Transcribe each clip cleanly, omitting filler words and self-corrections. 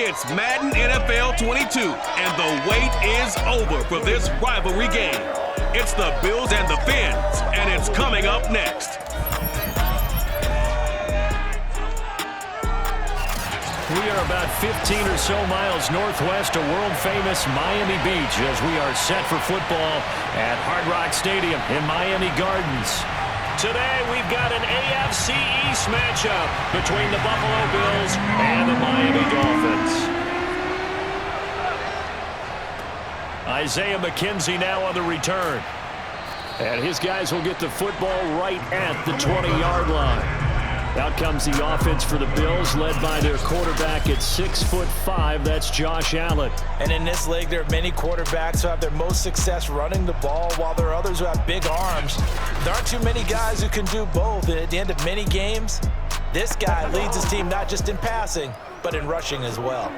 It's Madden NFL 22, and the wait is over for this rivalry game. It's the Bills and the Fins, and it's coming up next. We are about 15 or so miles northwest of world-famous Miami Beach as we are set for football at Hard Rock Stadium in Miami Gardens. Today, we've got an AFC East matchup between the Buffalo Bills and the Miami Dolphins. Isaiah McKenzie now on the return. And his guys will get the football right at the 20-yard line. Out comes the offense for the Bills, led by their quarterback at 6'5". That's Josh Allen. And in this league, there are many quarterbacks who have their most success running the ball, while there are others who have big arms. There aren't too many guys who can do both. And at the end of many games, this guy leads his team not just in passing, but in rushing as well.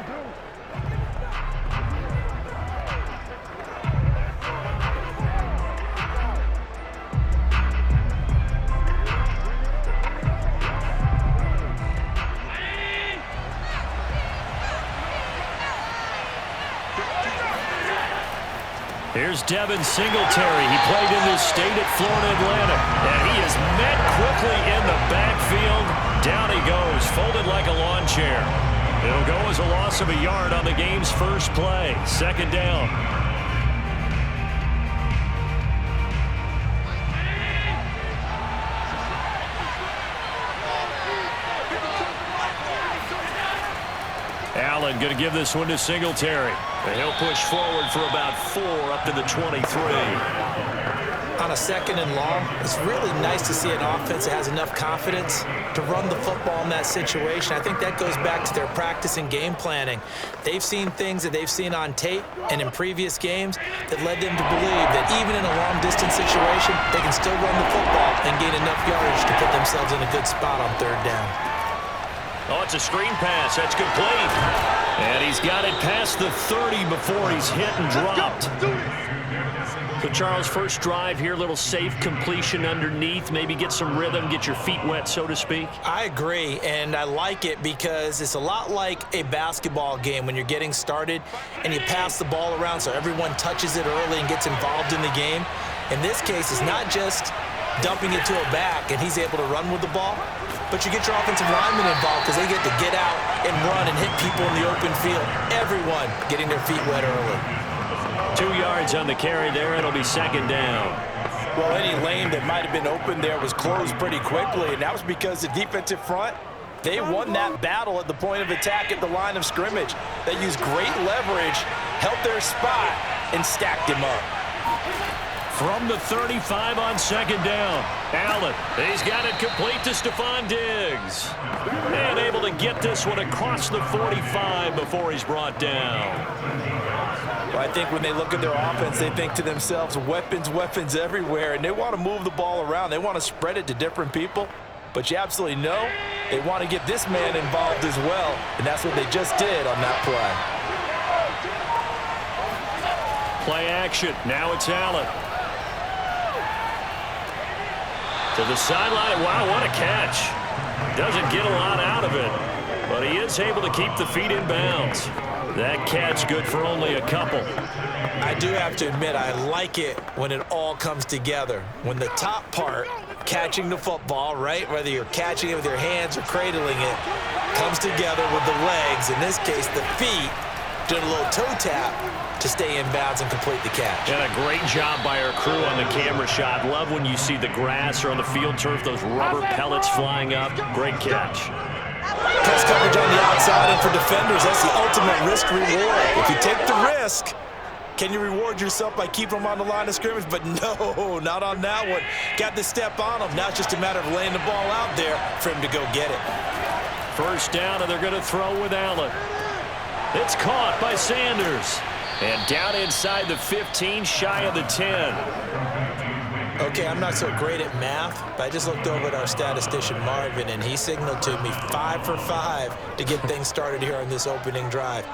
Here's Devin Singletary. He played in this state at Florida Atlantic. And he is met quickly in the backfield. Down he goes, folded like a lawn chair. It'll go as a loss of a yard on the game's first play. Second down. Allen going to give this one to Singletary. And he'll push forward for about 4 up to the 23. On a second and long, it's really nice to see an offense that has enough confidence to run the football in that situation. I think that goes back to their practice and game planning. They've seen things that they've seen on tape and in previous games that led them to believe that even in a long-distance situation, they can still run the football and gain enough yardage to put themselves in a good spot on third down. Oh, it's a screen pass. That's complete. And he's got it past the 30 before he's hit and dropped. So, Charles, first drive here, little safe completion underneath. Maybe get some rhythm, get your feet wet, so to speak. I agree, and I like it because it's a lot like a basketball game when you're getting started and you pass the ball around so everyone touches it early and gets involved in the game. In this case, it's not just dumping it to a back and he's able to run with the ball, but you get your offensive linemen involved because they get to get out and run and hit people in the open field. Everyone getting their feet wet early. 2 yards on the carry there. It'll be second down. Well, any lane that might have been open there was closed pretty quickly, and that was because the defensive front, they won that battle at the point of attack at the line of scrimmage. They used great leverage, held their spot, and stacked him up. From the 35 on second down, Allen. He's got it complete to Stephon Diggs. And able to get this one across the 45 before he's brought down. Well, I think when they look at their offense, they think to themselves, weapons, weapons everywhere, and they want to move the ball around. They want to spread it to different people. But you absolutely know they want to get this man involved as well, and that's what they just did on that play. Play action. Now it's Allen. To the sideline. Wow, what a catch. Doesn't get a lot out of it, but he is able to keep the feet in bounds. That catch good for only a couple. I do have to admit, I like it when it all comes together. When the top part, catching the football, right, whether you're catching it with your hands or cradling it, comes together with the legs, in this case the feet, doing a little toe tap to stay in bounds and complete the catch. And a great job by our crew on the camera shot. Love when you see the grass or on the field turf, those rubber pellets flying up. Great catch. Press coverage on the outside, and for defenders, that's the ultimate risk reward. If you take the risk, can you reward yourself by keeping them on the line of scrimmage? But no, not on that one. Got to step on them. Now it's just a matter of laying the ball out there for him to go get it. First down, and they're going to throw with Allen. It's caught by Sanders. And down inside the 15, shy of the 10. Okay, I'm not so great at math, but I just looked over at our statistician, Marvin, and he signaled to me 5 for 5 to get things started here on this opening drive.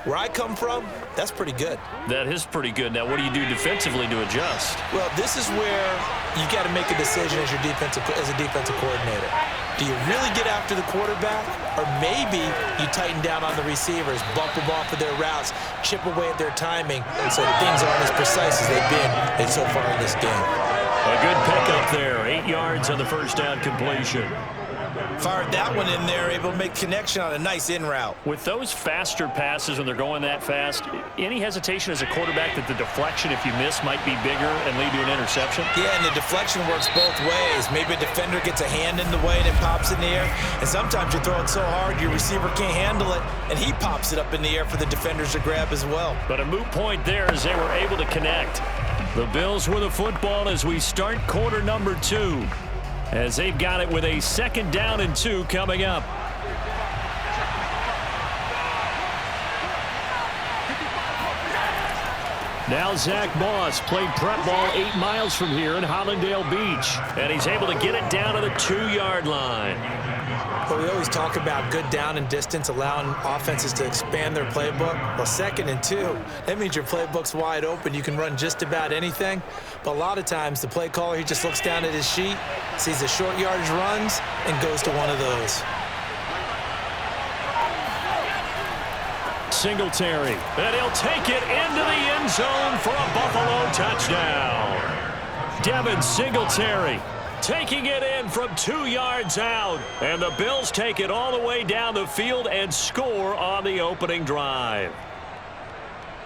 Where I come from, that's pretty good. That is pretty good. Now, what do you do defensively to adjust? Well, this is where you got to make a decision as a defensive coordinator. Do you really get after the quarterback? Or maybe you tighten down on the receivers, bump them off of their routes, chip away at their timing so things aren't as precise as they've been so far in this game. A good pickup there. 8 yards on the first down completion. Fired that one in there, able to make connection on a nice in route. With those faster passes when they're going that fast, any hesitation as a quarterback that the deflection, if you miss, might be bigger and lead to an interception? Yeah, and the deflection works both ways. Maybe a defender gets a hand in the way and it pops in the air. And sometimes you throw it so hard your receiver can't handle it, and he pops it up in the air for the defenders to grab as well. But a moot point there as they were able to connect. The Bills with the football as we start quarter number 2. As they've got it with a 2nd down and 2 coming up. Now Zach Moss played prep ball 8 miles from here in Hollandale Beach. And he's able to get it down to the 2-yard line. But we always talk about good down and distance, allowing offenses to expand their playbook. Well, 2nd and 2, that means your playbook's wide open. You can run just about anything. But a lot of times, the play caller, he just looks down at his sheet, sees the short yardage runs, and goes to one of those. Singletary, and he'll take it into the end zone for a Buffalo touchdown. Devin Singletary taking it in from 2 yards out, and the Bills take it all the way down the field and score on the opening drive.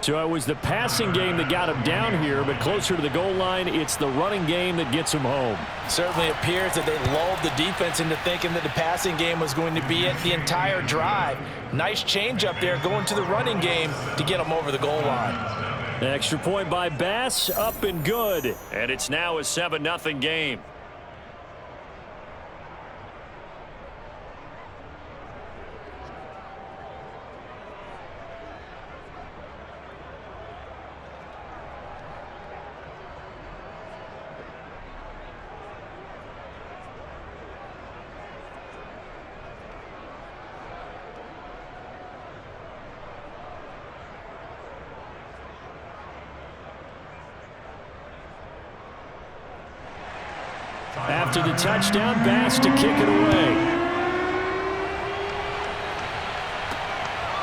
So it was the passing game that got him down here, but closer to the goal line, it's the running game that gets him home. Certainly appears that they lulled the defense into thinking that the passing game was going to be it the entire drive. Nice change up there going to the running game to get them over the goal line. Extra point by Bass, up and good. And it's now a 7-0 game. After the touchdown, Bass to kick it away.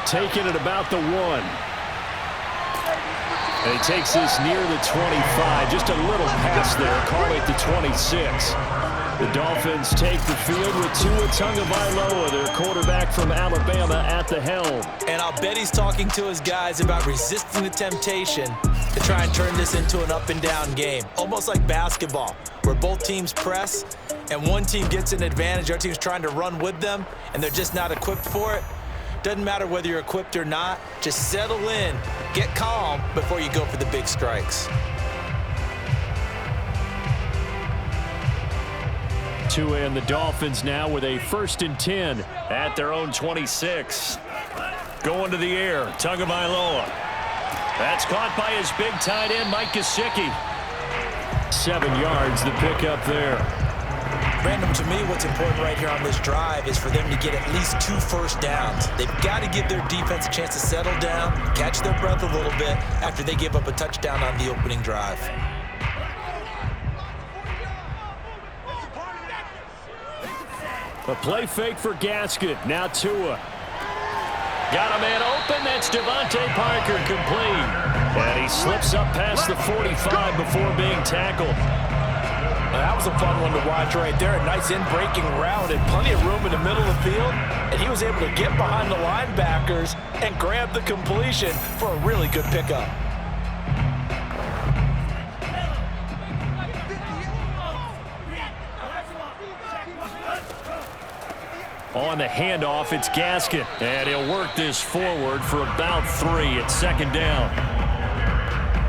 Taking it about the 1. And he takes this near the 25. Just a little pass there. Call it the 26. The Dolphins take the field with Tua Tagovailoa, their quarterback from Alabama, at the helm. And I'll bet he's talking to his guys about resisting the temptation to try and turn this into an up-and-down game. Almost like basketball, where both teams press, and one team gets an advantage, the other team's trying to run with them, and they're just not equipped for it. Doesn't matter whether you're equipped or not. Just settle in, get calm before you go for the big strikes. Tua and the Dolphins now with a 1st and 10 at their own 26. Going to the air, Tagovailoa. That's caught by his big tight end, Mike Gesicki. 7 yards, the pickup there. Brandon, to me, what's important right here on this drive is for them to get at least 2 first downs. They've got to give their defense a chance to settle down, catch their breath a little bit after they give up a touchdown on the opening drive. A play fake for Gaskin. Now Tua. Got a man open. That's Devontae Parker, complete. And he slips up past the 45 before being tackled. Now, that was a fun one to watch right there. A nice in-breaking route and plenty of room in the middle of the field. And he was able to get behind the linebackers and grab the completion for a really good pickup. On the handoff, it's Gaskin. And he'll work this forward for about 3 at 2nd down.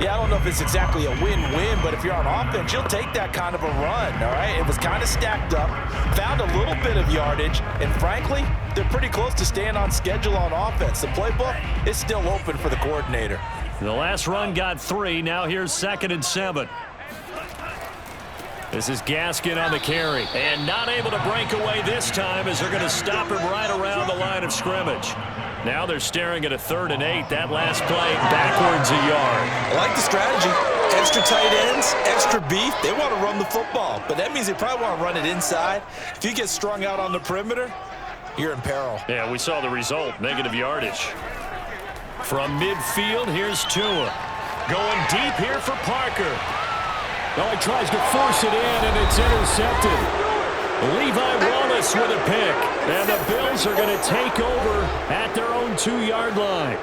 Yeah, I don't know if it's exactly a win-win, but if you're on offense, you'll take that kind of a run, all right? It was kind of stacked up, found a little bit of yardage, and frankly, they're pretty close to staying on schedule on offense. The playbook is still open for the coordinator. The last run got 3. Now here's 2nd and 7. This is Gaskin on the carry. And not able to break away this time as they're going to stop him right around the line of scrimmage. Now they're staring at a 3rd and 8. That last play backwards a yard. I like the strategy. Extra tight ends, extra beef. They want to run the football, but that means they probably want to run it inside. If you get strung out on the perimeter, you're in peril. Yeah, we saw the result. Negative yardage. From midfield, here's Tua. Going deep here for Parker. Oh, he tries to force it in, and it's intercepted. Levi Wallace with a pick. And the Bills are going to take over at their own 2-yard line.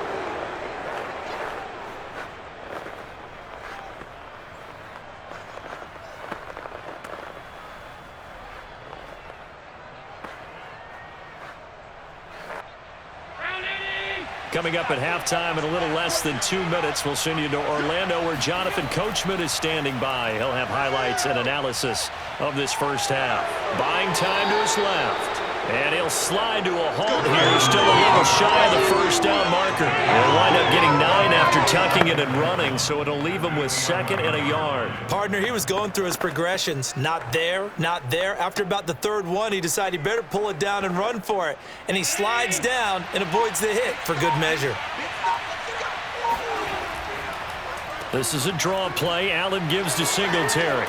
Coming up at halftime in a little less than 2 minutes, we'll send you to Orlando where Jonathan Coachman is standing by. He'll have highlights and analysis of this first half. Buying time to his left. And he'll slide to a halt here. Still a little shy of the first down marker. He'll wind up getting 9 after tucking it and running, so it'll leave him with 2nd and a yard. Partner, he was going through his progressions. Not there, not there. After about the 3rd one, he decided he better pull it down and run for it. And he slides down and avoids the hit for good measure. This is a draw play. Allen gives to Singletary.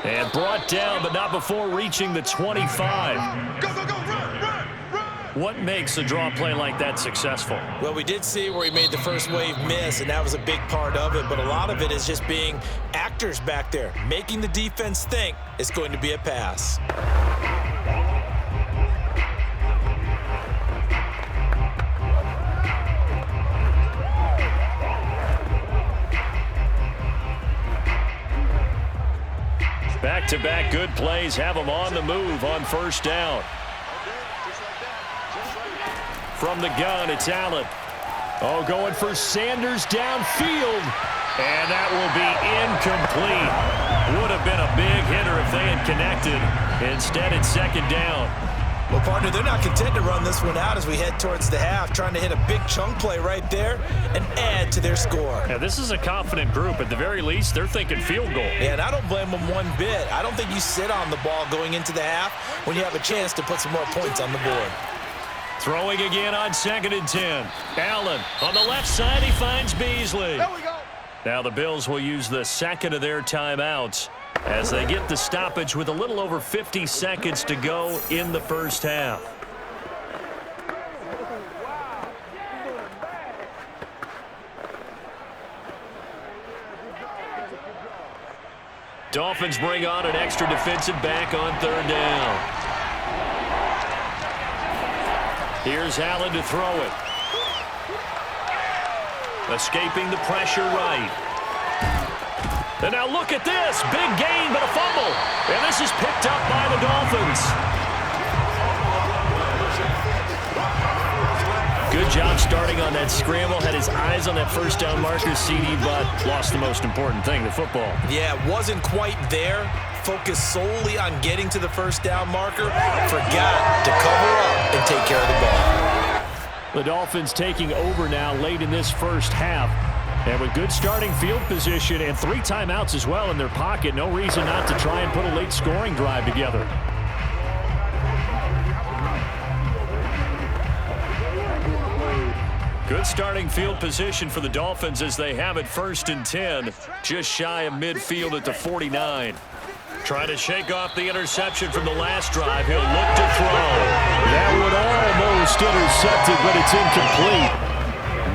And brought down, but not before reaching the 25. Go, go, go, run, run, run. What makes a draw play like that successful? Well, we did see where he made the first wave miss, and that was a big part of it. But a lot of it is just being actors back there, making the defense think it's going to be a pass. Back-to-back good plays have them on the move on first down. From the gun, it's Allen. Oh, going for Sanders downfield. And that will be incomplete. Would have been a big hitter if they had connected. Instead, it's 2nd down. Well, partner, they're not content to run this one out as we head towards the half, trying to hit a big chunk play right there and add to their score. Yeah, this is a confident group. At the very least, they're thinking field goal. Yeah, and I don't blame them one bit. I don't think you sit on the ball going into the half when you have a chance to put some more points on the board. Throwing again on 2nd and 10. Allen on the left side, he finds Beasley. There we go. Now the Bills will use the 2nd of their timeouts as they get the stoppage with a little over 50 seconds to go in the first half. Dolphins bring on an extra defensive back on 3rd down. Here's Allen to throw it. Escaping the pressure right. And now look at this. Big gain, but a fumble. And this is picked up by the Dolphins. Good job starting on that scramble. Had his eyes on that first down marker, CD, but lost the most important thing, the football. Yeah, wasn't quite there. Focused solely on getting to the first down marker. Forgot to cover up and take care of the ball. The Dolphins taking over now late in this first half. And with good starting field position and 3 timeouts as well in their pocket, no reason not to try and put a late scoring drive together. Good starting field position for the Dolphins as they have it 1st and 10, just shy of midfield at the 49. Trying to shake off the interception from the last drive. He'll look to throw. That would almost intercept it, but it's incomplete.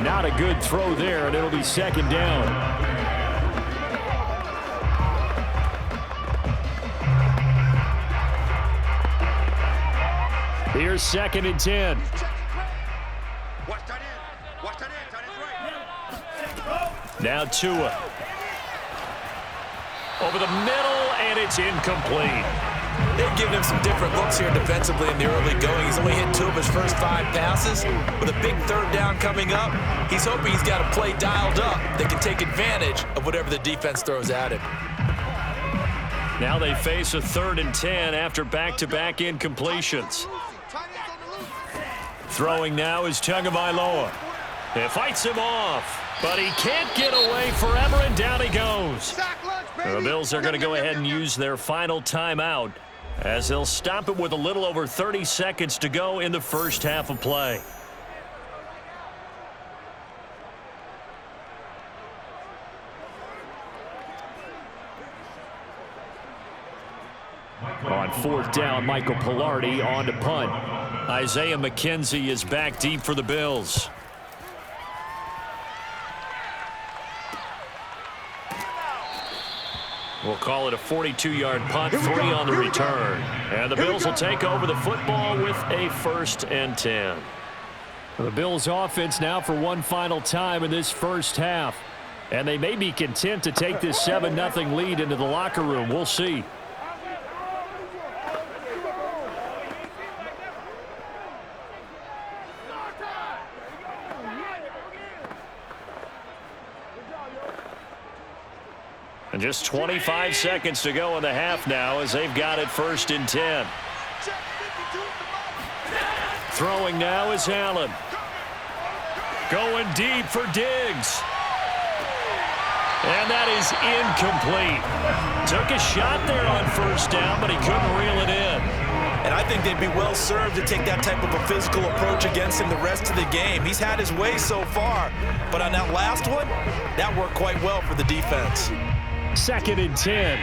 Not a good throw there, and it'll be 2nd down. Here's 2nd and 10. Now Tua. Over the middle, and it's incomplete. They've given him some different looks here defensively in the early going. He's only hit 2 of his first 5 passes. With a big 3rd down coming up, he's hoping he's got a play dialed up that can take advantage of whatever the defense throws at him. Now they face a 3rd and 10 after back-to-back incompletions. Throwing now is Tagovailoa. It fights him off. But he can't get away forever, and down he goes. The Bills are going to go ahead and use their final timeout as they'll stop it with a little over 30 seconds to go in the first half of play. On fourth down, Michael Pilardi on to punt. Isaiah McKenzie is back deep for the Bills. We'll call it a 42-yard punt, 3 on the return. And the Bills will take over the football with a 1st and 10. The Bills offense now for one final time in this first half. And they may be content to take this 7-0 lead into the locker room. We'll see. And just 25 seconds to go in the half now as they've got it 1st and 10. Throwing now is Allen. Going deep for Diggs. And that is incomplete. Took a shot there on 1st down, but he couldn't reel it in. And I think they'd be well served to take that type of a physical approach against him the rest of the game. He's had his way so far, but on that last one, that worked quite well for the defense. 2nd and 10.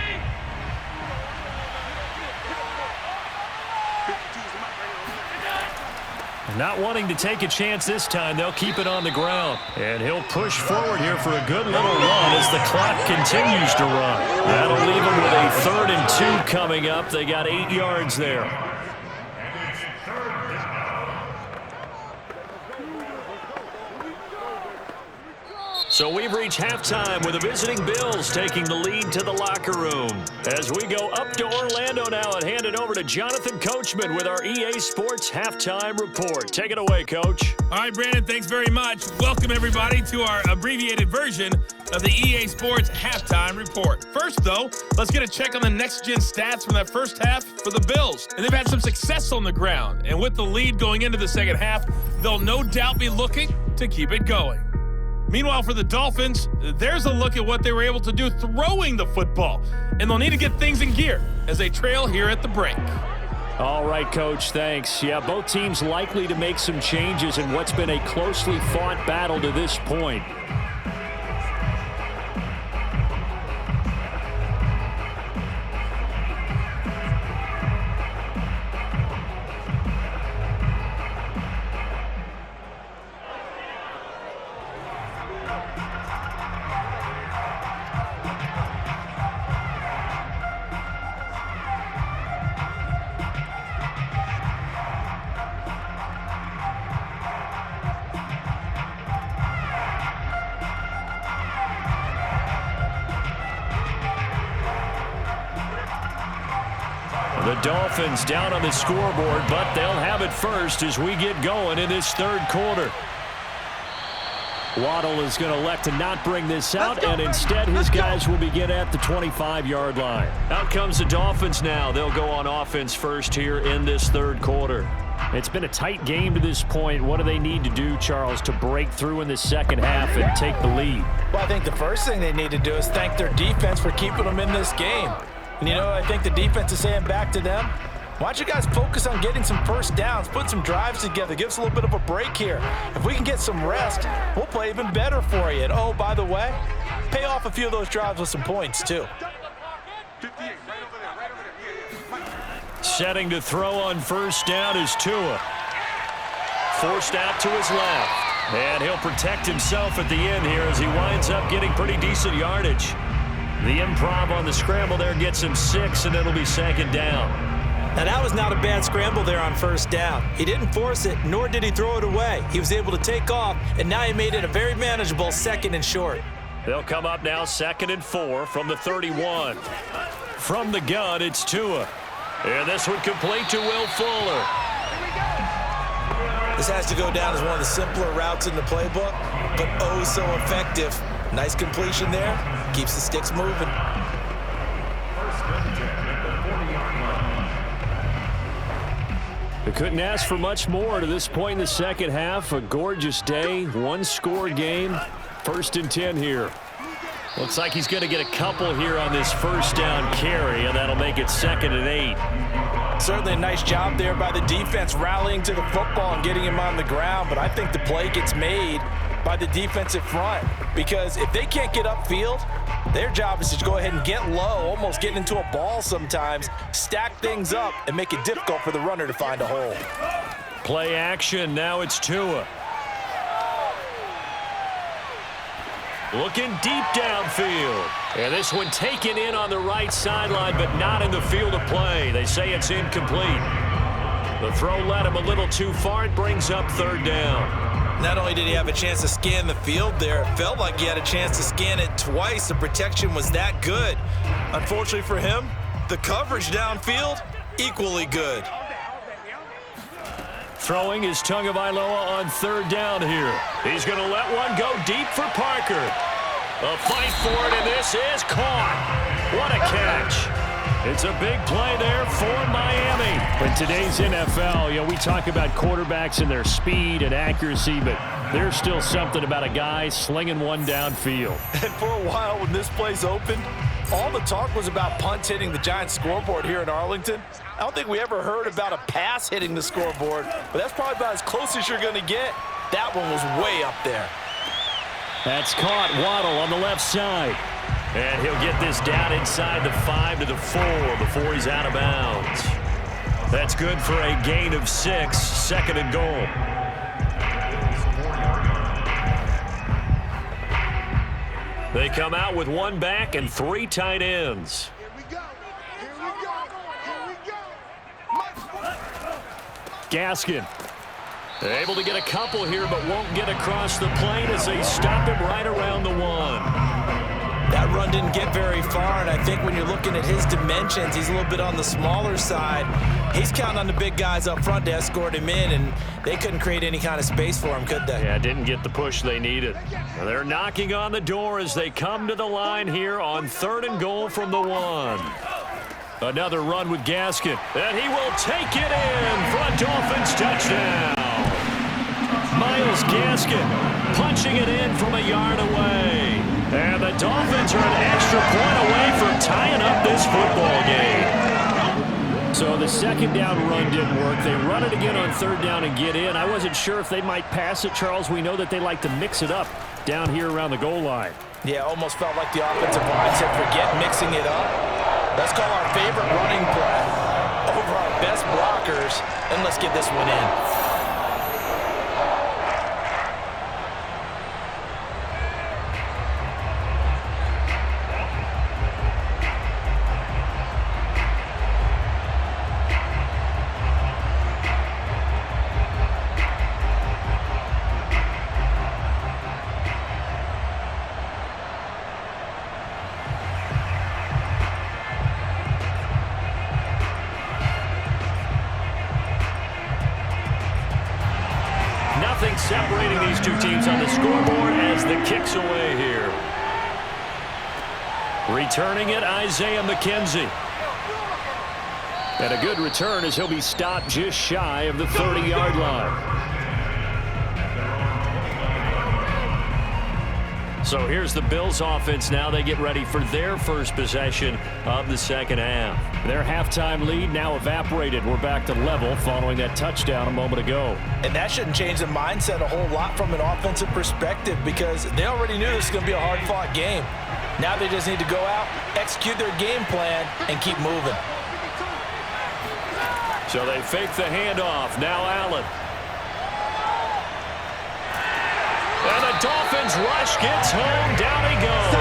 Not wanting to take a chance this time, they'll keep it on the ground. And he'll push forward here for a good little run as the clock continues to run. That'll leave him with a 3rd and 2 coming up. They got 8 yards there. So we've reached halftime with the visiting Bills taking the lead to the locker room. As we go up to Orlando now and hand it over to Jonathan Coachman with our EA Sports Halftime Report. Take it away, Coach. All right, Brandon, thanks very much. Welcome, everybody, to our abbreviated version of the EA Sports Halftime Report. First, though, let's get a check on the next-gen stats from that first half for the Bills. And they've had some success on the ground. And with the lead going into the second half, they'll no doubt be looking to keep it going. Meanwhile, for the Dolphins, there's a look at what they were able to do throwing the football. And they'll need to get things in gear as they trail here at the break. All right, Coach, thanks. Yeah, both teams likely to make some changes in what's been a closely fought battle to this point. The Dolphins down on the scoreboard, but they'll have it first as we get going in this 3rd quarter. Waddle is going to elect to not bring this out, and instead his guys will begin at the 25-yard line. Out comes the Dolphins now. They'll go on offense first here in this 3rd quarter. It's been a tight game to this point. What do they need to do, Charles, to break through in the second half and take the lead? Well, I think the first thing they need to do is thank their defense for keeping them in this game. And, you know, I think the defense is saying back to them, why don't you guys focus on getting some first downs, put some drives together, give us a little bit of a break here. If we can get some rest, we'll play even better for you. And, oh, by the way, pay off a few of those drives with some points, too. Setting to throw on 1st down is Tua. Forced out to his left. And he'll protect himself at the end here as he winds up getting pretty decent yardage. The improv on the scramble there gets him 6, and it'll be 2nd down. Now, that was not a bad scramble there on 1st down. He didn't force it, nor did he throw it away. He was able to take off, and now he made it a very manageable 2nd and short. They'll come up now 2nd and 4 from the 31. From the gun, it's Tua. And this one complete to Will Fuller. This has to go down as one of the simpler routes in the playbook, but oh so effective. Nice completion there. Keeps the sticks moving. They couldn't ask for much more to this point in the second half. A gorgeous day, one-score game. First and 10 here. Looks like he's going to get a couple here on this first down carry, and that'll make it 2nd and 8. Certainly a nice job there by the defense rallying to the football and getting him on the ground, but I think the play gets made by the defensive front because if they can't get upfield, their job is to go ahead and get low, almost get into a ball sometimes, stack things up, and make it difficult for the runner to find a hole. Play action. Now it's Tua. Looking deep downfield. And this one taken in on the right sideline, but not in the field of play. They say it's incomplete. The throw led him a little too far. It brings up 3rd down. Not only did he have a chance to scan the field there, it felt like he had a chance to scan it twice. The protection was that good. Unfortunately for him, the coverage downfield, equally good. Throwing is Tagovailoa on 3rd down here. He's going to let one go deep for Parker. A fight for it, and this is caught. What a catch. It's a big play there for Miami. In today's NFL, we talk about quarterbacks and their speed and accuracy, but there's still something about a guy slinging one downfield. And for a while when this place opened, all the talk was about punts hitting the Giants scoreboard here in Arlington. I don't think we ever heard about a pass hitting the scoreboard, but that's probably about as close as you're going to get. That one was way up there. That's caught. Waddle on the left side. And he'll get this down inside the 5 to the 4 before he's out of bounds. That's good for a gain of 6, 2nd and goal. They come out with 1 back and 3 tight ends. Gaskin able to get a couple here, but won't get across the plane as they stop him right around the 1. That run didn't get very far, and I think when you're looking at his dimensions, he's a little bit on the smaller side. He's counting on the big guys up front to escort him in, and they couldn't create any kind of space for him, could they? Yeah, didn't get the push they needed. They're knocking on the door as they come to the line here on 3rd and goal from the 1. Another run with Gaskin, and he will take it in for a Dolphins touchdown. Myles Gaskin punching it in from a yard away. And the Dolphins are an extra point away from tying up this football game. So the 2nd down run didn't work. They run it again on 3rd down and get in. I wasn't sure if they might pass it, Charles. We know that they like to mix it up down here around the goal line. Yeah, almost felt like the offensive line said, forget mixing it up. Let's call our favorite running play over our best blockers, and let's get this one in. Separating these two teams on the scoreboard as the kick's away here. Returning it, Isaiah McKenzie. And a good return as he'll be stopped just shy of the 30-yard line. So here's the Bills offense now. They get ready for their first possession of the 2nd half. Their halftime lead now evaporated. We're back to level following that touchdown a moment ago. And that shouldn't change the mindset a whole lot from an offensive perspective because they already knew this was going to be a hard-fought game. Now they just need to go out, execute their game plan, and keep moving. So they fake the handoff. Now Allen. And the Dolphins rush gets home. Down he goes.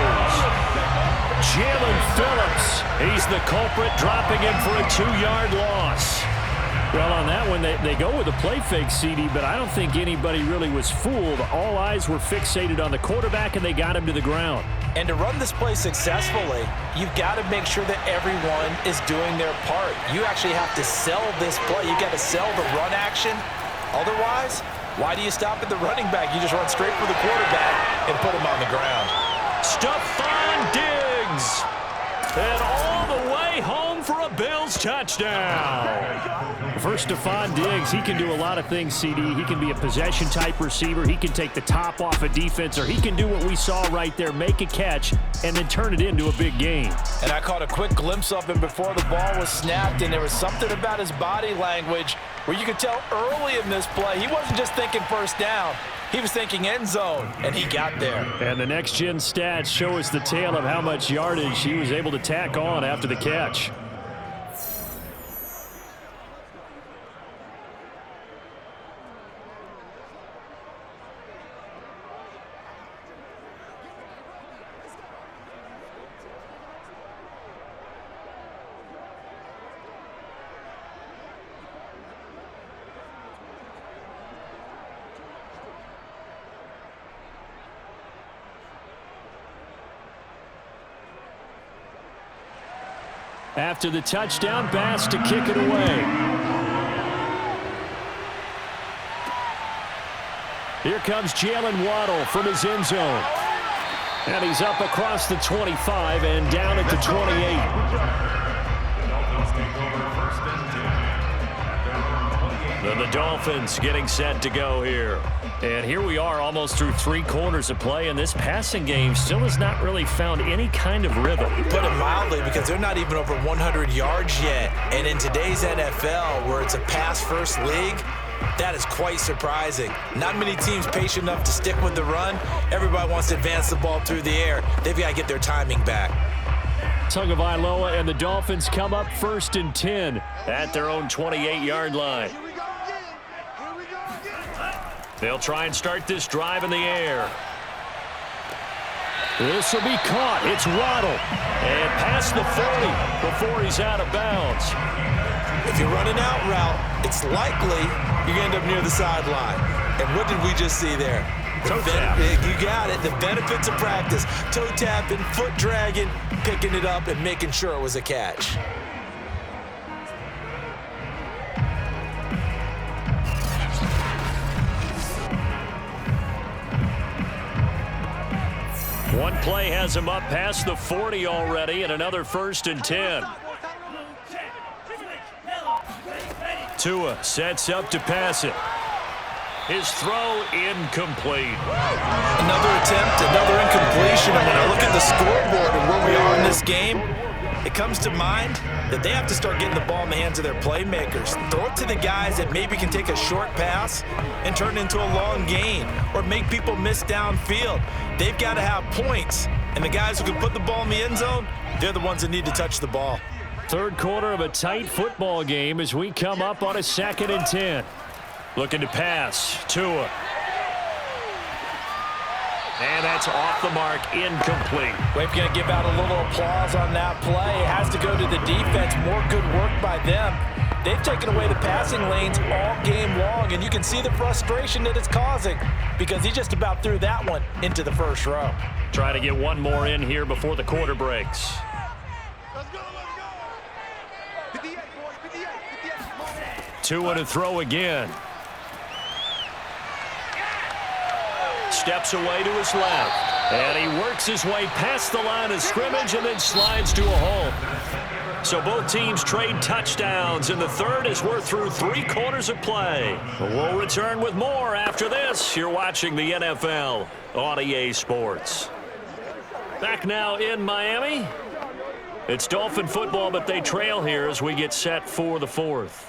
Jalen Phillips. He's the culprit, dropping him for a 2-yard loss. Well, on that one, they go with a play fake, CD, but I don't think anybody really was fooled. All eyes were fixated on the quarterback, and they got him to the ground. And to run this play successfully, you've got to make sure that everyone is doing their part. You actually have to sell this play. You've got to sell the run action. Otherwise, why do you stop at the running back? You just run straight for the quarterback and put him on the ground. Stephon Diggs. And all the way home in for a Bills touchdown. First, Stephon Diggs, he can do a lot of things, CD. He can be a possession-type receiver. He can take the top off a defense, or he can do what we saw right there, make a catch, and then turn it into a big game. And I caught a quick glimpse of him before the ball was snapped, and there was something about his body language where you could tell early in this play, he wasn't just thinking first down. He was thinking end zone, and he got there. And the next-gen stats show us the tale of how much yardage he was able to tack on after the catch. After the touchdown, Bass to kick it away. Here comes Jalen Waddle from his end zone. And he's up across the 25 and down at the 28. Then the Dolphins getting set to go here. And here we are almost through 3 quarters of play, and this passing game still has not really found any kind of rhythm. Put it mildly, because they're not even over 100 yards yet. And in today's NFL, where it's a pass-first league, that is quite surprising. Not many teams patient enough to stick with the run. Everybody wants to advance the ball through the air. They've got to get their timing back. Tagovailoa and the Dolphins come up 1st and 10 at their own 28-yard line. They'll try and start this drive in the air. This will be caught. It's Waddle. And past the 40 before he's out of bounds. If you're running out route, it's likely you're going to end up near the sideline. And what did we just see there? Toe tap. You got it. The benefits of practice. Toe tapping, foot dragging, picking it up, and making sure it was a catch. One play has him up past the 40 already, and another 1st and 10. Tua sets up to pass it. His throw incomplete. Another attempt, another incompletion. And when I look at the scoreboard and where we are in this game, it comes to mind that they have to start getting the ball in the hands of their playmakers. Throw it to the guys that maybe can take a short pass and turn it into a long gain or make people miss downfield. They've got to have points, and the guys who can put the ball in the end zone, they're the ones that need to touch the ball. 3rd quarter of a tight football game as we come up on a 2nd and 10. Looking to pass. Tua. And that's off the mark, incomplete. We're going to give out a little applause on that play. It has to go to the defense. More good work by them. They've taken away the passing lanes all game long, and you can see the frustration that it's causing because he just about threw that one into the 1st row. Try to get one more in here before the quarter breaks. Let's go, let's go. 58, boys, 58, 58. Tua to throw again. Steps away to his left. And he works his way past the line of scrimmage and then slides to a hole. So both teams trade touchdowns in the 3rd as we're through 3 quarters of play. We'll return with more after this. You're watching the NFL on EA Sports. Back now in Miami. It's Dolphin football, but they trail here as we get set for the 4th.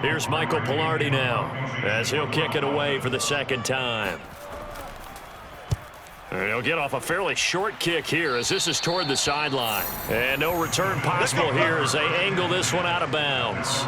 Here's Michael Pilardi now as he'll kick it away for the 2nd time. He'll get off a fairly short kick here as this is toward the sideline. And no return possible here as they angle this one out of bounds.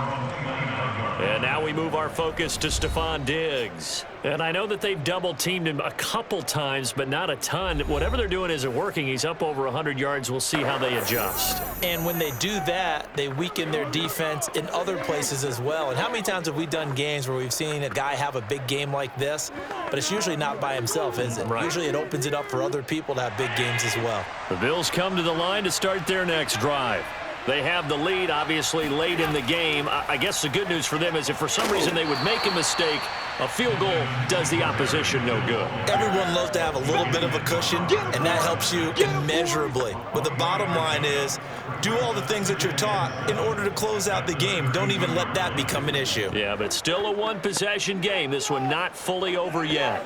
And now we move our focus to Stephon Diggs. And I know that they've double-teamed him a couple times, but not a ton. Whatever they're doing isn't working. He's up over 100 yards. We'll see how they adjust. And when they do that, they weaken their defense in other places as well. And how many times have we done games where we've seen a guy have a big game like this, but it's usually not by himself, is it? Right. Usually it opens it up for other people to have big games as well. The Bills come to the line to start their next drive. They have the lead, obviously, late in the game. I guess the good news for them is if for some reason they would make a mistake, A field goal does the opposition no good. Everyone loves to have a little bit of a cushion, and that helps you immeasurably. But the bottom line is, do all the things that you're taught in order to close out the game. Don't even let that become an issue. Yeah, but still a one-possession game. This one not fully over yet.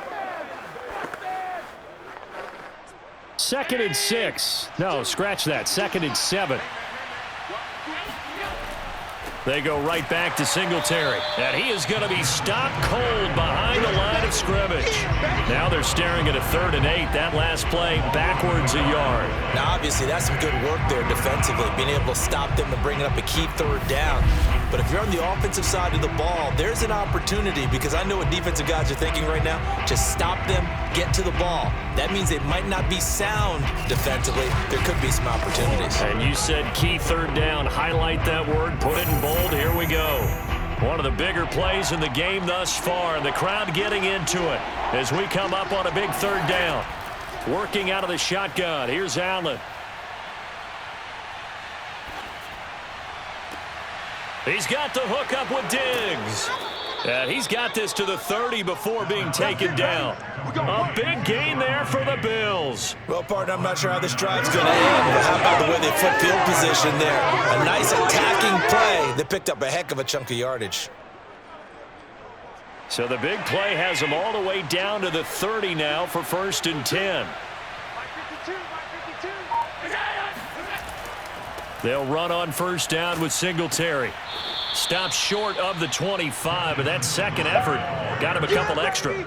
2nd and 6. No, scratch that. 2nd and 7. They go right back to Singletary. And he is going to be stopped cold behind the line of scrimmage. Now they're staring at a 3rd and 8. That last play backwards a yard. Now, obviously, that's some good work there defensively, being able to stop them and bringing up a key 3rd down. But if you're on the offensive side of the ball, there's an opportunity, because I know what defensive guys are thinking right now. Just stop them, get to the ball. That means they might not be sound defensively. There could be some opportunities. And you said key 3rd down. Highlight that word. Put it in bold. Here we go. One of the bigger plays in the game thus far, and the crowd getting into it as we come up on a big 3rd down. Working out of the shotgun. Here's Allen. He's got the hook up with Diggs. And he's got this to the 30 before being taken down. A big gain there for the Bills. Well, partner, I'm not sure how this drive's going to end, but how about the way they flip field position there? A nice attacking play that picked up a heck of a chunk of yardage. So the big play has them all the way down to the 30 now for 1st and 10. They'll run on 1st down with Singletary. Stops short of the 25, but that second effort got him a couple extra.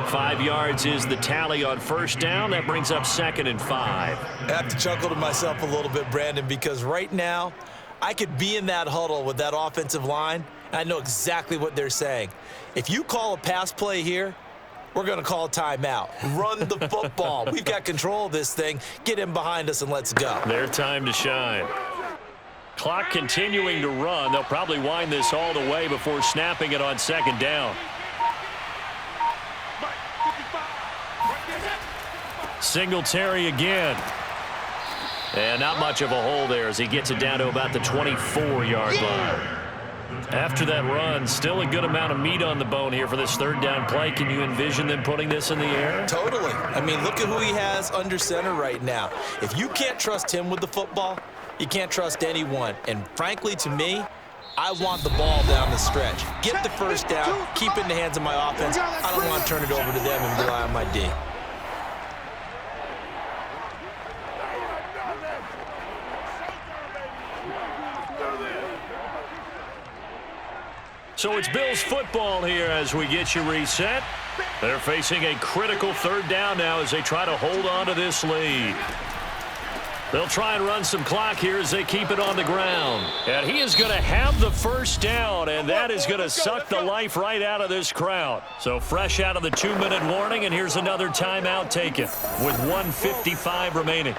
5 yards is the tally on 1st down. That brings up 2nd and 5. I have to chuckle to myself a little bit, Brandon, because right now I could be in that huddle with that offensive line, and I know exactly what they're saying. If you call a pass play here, we're going to call a timeout. Run the football. We've got control of this thing. Get in behind us and let's go. Their time to shine. Clock continuing to run. They'll probably wind this all the way before snapping it on 2nd down. Singletary again. And not much of a hole there as he gets it down to about the 24-yard line. After that run, still a good amount of meat on the bone here for this 3rd down play. Can you envision them putting this in the air? Totally. I mean, look at who he has under center right now. If you can't trust him with the football, you can't trust anyone. And frankly, to me, I want the ball down the stretch. Get the 1st down, keep it in the hands of my offense. I don't want to turn it over to them and rely on my D. So it's Bills football here as we get you reset. They're facing a critical 3rd down now as they try to hold on to this lead. They'll try and run some clock here as they keep it on the ground. And he is going to have the 1st down, and that is going to suck the life right out of this crowd. So fresh out of the 2-minute warning, and here's another timeout taken with 1:55 remaining.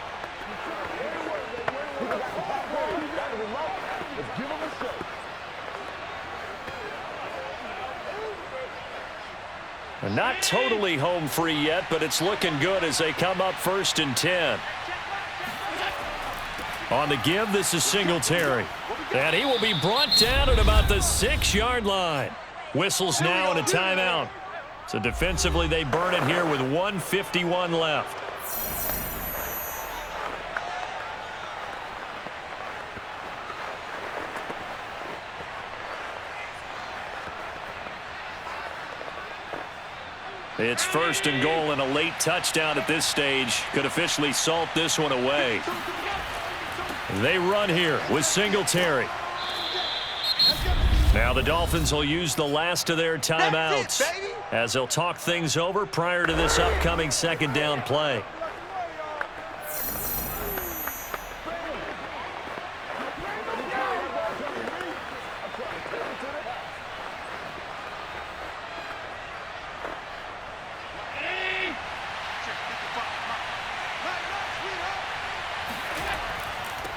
Not totally home free yet, but it's looking good as they come up 1st and 10. On the give, this is Singletary. And he will be brought down at about the 6-yard line. Whistles now and a timeout. So defensively, they burn it here with 1:51 left. It's 1st and goal, and a late touchdown at this stage could officially salt this one away. They run here with Singletary. Now the Dolphins will use the last of their timeouts as they'll talk things over prior to this upcoming 2nd down play.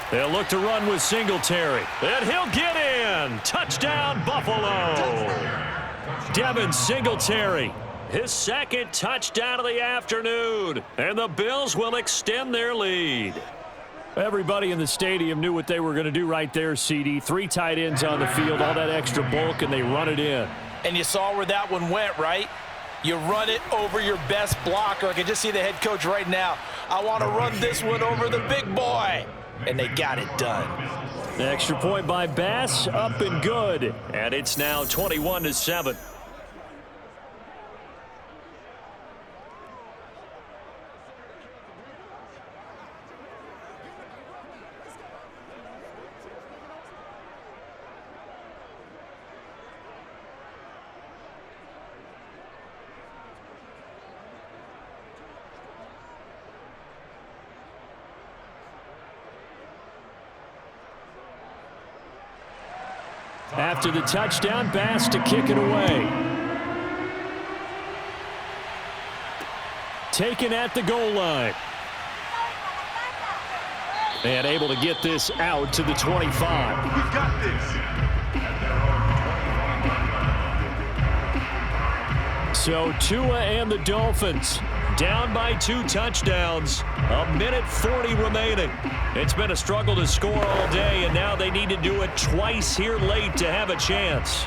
They'll look to run with Singletary. And he'll get in. Touchdown, Buffalo. Devin Singletary. His 2nd touchdown of the afternoon. And the Bills will extend their lead. Everybody in the stadium knew what they were going to do right there, CD. 3 tight ends on the field, all that extra bulk, and they run it in. And you saw where that one went, right? You run it over your best blocker. I can just see the head coach right now. I want to run this one over the big boy. And they got it done. The extra point by Bass, up and good. And it's now 21-7. After the touchdown, Bass to kick it away. Taken at the goal line. And able to get this out to the 25. We got this. So Tua and the Dolphins down by 2 touchdowns. A minute 40 remaining. It's been a struggle to score all day, and now they need to do it twice here late to have a chance.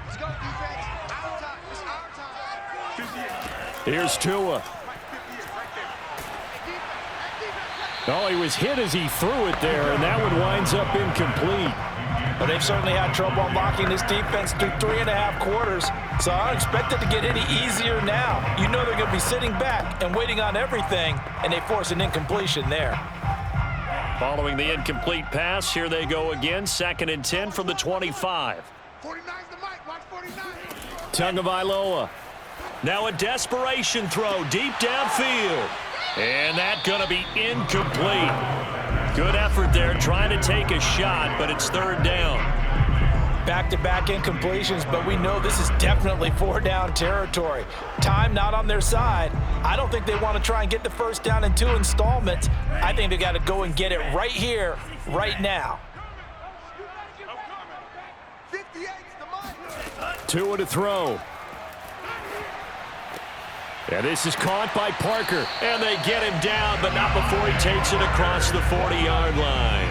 Let's go, defense. Our time. It's our time. Here's Tua. Oh, he was hit as he threw it there, and that one winds up incomplete. Well, they've certainly had trouble unlocking this defense through 3.5 quarters, so I don't expect it to get any easier now. You know they're going to be sitting back and waiting on everything, and they force an incompletion there. Following the incomplete pass, here they go again, 2nd and 10 from the 25. 49's the mic. Watch 49. Tagovailoa. Now a desperation throw deep downfield. And that's going to be incomplete. Good effort there trying to take a shot, but it's 3rd down. Back-to-back incompletions, but we know this is definitely 4-down territory. Time not on their side. I don't think they want to try and get the 1st down in 2 installments. I think they got to go and get it right here, right now. 58's the mic. Tua to throw. And this is caught by Parker. And they get him down, but not before he takes it across the 40-yard line.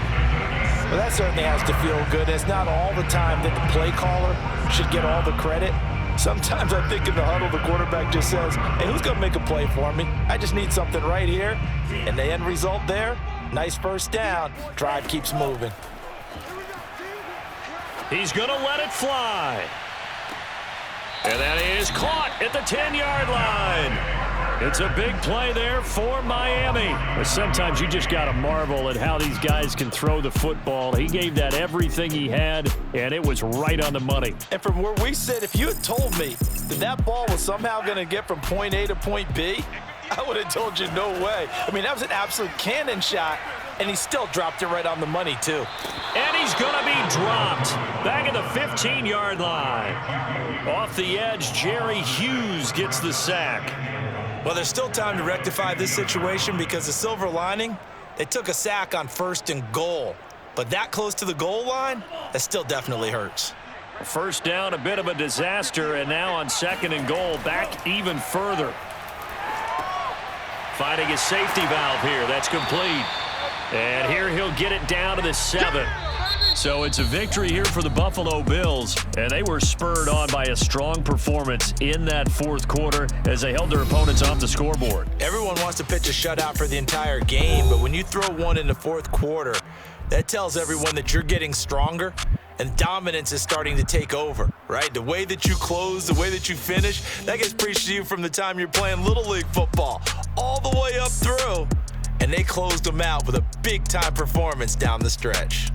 Well, that certainly has to feel good. It's not all the time that the play caller should get all the credit. Sometimes I think in the huddle, the quarterback just says, hey, who's going to make a play for me? I just need something right here. And the end result there, nice 1st down. Drive keeps moving. He's going to let it fly. And that is caught at the 10-yard line. It's a big play there for Miami. But sometimes you just got to marvel at how these guys can throw the football. He gave that everything he had, and it was right on the money. And from where we sit, if you had told me that that ball was somehow going to get from point A to point B, I would have told you no way. I mean, that was an absolute cannon shot, and he still dropped it right on the money, too. And he's going to be dropped back at the 15-yard line. Off the edge, Jerry Hughes gets the sack. Well, there's still time to rectify this situation because the silver lining, they took a sack on 1st and goal. But that close to the goal line, that still definitely hurts. 1st down, a bit of a disaster, and now on 2nd and goal, back even further. Finding his safety valve here. That's complete. And here he'll get it down to the 7. So it's a victory here for the Buffalo Bills, and they were spurred on by a strong performance in that 4th quarter as they held their opponents off the scoreboard. Everyone wants to pitch a shutout for the entire game, but when you throw one in the 4th quarter, that tells everyone that you're getting stronger and dominance is starting to take over, right? The way that you close, the way that you finish, that gets preached to you from the time you're playing Little League football all the way up through, and they closed them out with a big-time performance down the stretch.